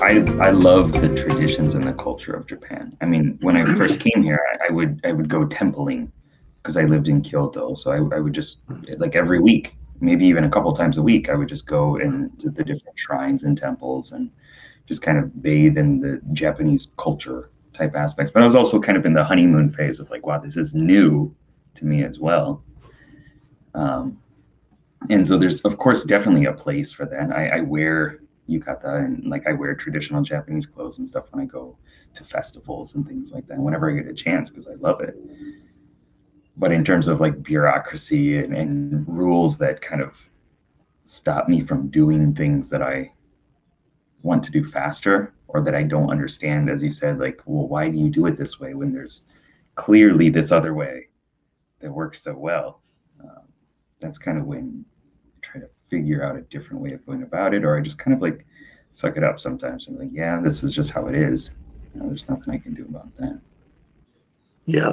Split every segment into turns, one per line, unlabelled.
I love the traditions and the culture of Japan. I mean, when I first came here, I would go templing because I lived in Kyoto. So I would just like every week, maybe even a couple times a week, I would just go into the different shrines and temples and just kind of bathe in the Japanese culture type aspects. But I was also kind of in the honeymoon phase of like, wow, this is new to me as well. And so there's, of course, definitely a place for that. I wear yukata and like I wear traditional Japanese clothes and stuff when I go to festivals and things like that, whenever I get a chance, because I love it. But in terms of like bureaucracy and rules that kind of stop me from doing things that I want to do faster or that I don't understand, as you said, like, well, why do you do it this way when there's clearly this other way that works so well? That's kind of when I try to figure out a different way of going about it, or I just kind of like suck it up sometimes. I'm like, yeah, this is just how it is. There's nothing I can do about that.
Yeah,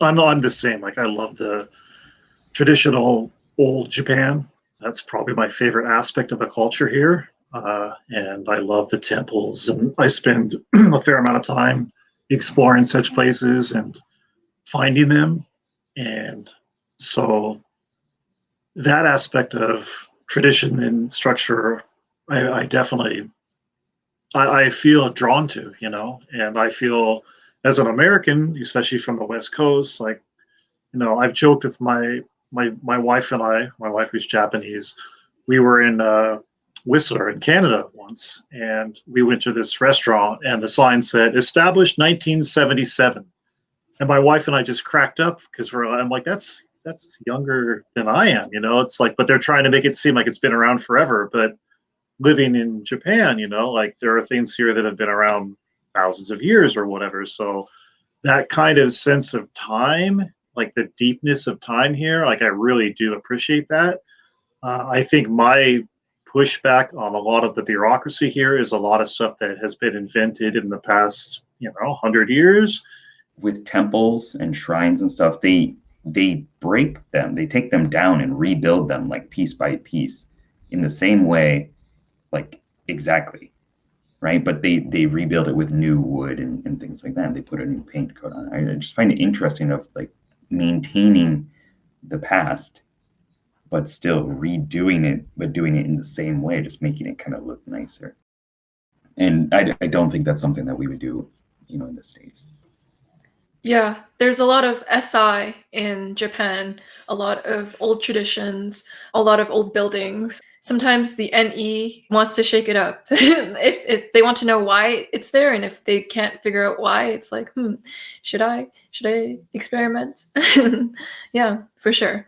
I'm the same. Like I love the traditional old Japan. That's probably my favorite aspect of the culture here. And I love the temples, and I spend a fair amount of time exploring such places and finding them. And so that aspect of tradition and structure, I definitely I feel drawn to, and I feel as an American, especially from the West Coast, like, I've joked with my wife and my wife who's Japanese, we were in Whistler in Canada once, and we went to this restaurant, and the sign said established 1977, and my wife and I just cracked up because I'm like, that's younger than I am, It's like, but they're trying to make it seem like it's been around forever, but living in Japan, like there are things here that have been around thousands of years or whatever. So that kind of sense of time, like the deepness of time here, like I really do appreciate that. I think my pushback on a lot of the bureaucracy here is a lot of stuff that has been invented in the past, 100 years.
With temples and shrines and stuff, they break them, they take them down and rebuild them like piece by piece in the same way, like exactly, right? But they rebuild it with new wood and things like that. And they put a new paint coat on it. I just find it interesting of like maintaining the past, but still redoing it, but doing it in the same way, just making it kind of look nicer. And I don't think that's something that we would do, in the States.
Yeah, there's a lot of SI in Japan, a lot of old traditions, a lot of old buildings. Sometimes the NE wants to shake it up. if they want to know why it's there, and if they can't figure out why, it's like, should I experiment? Yeah, for sure.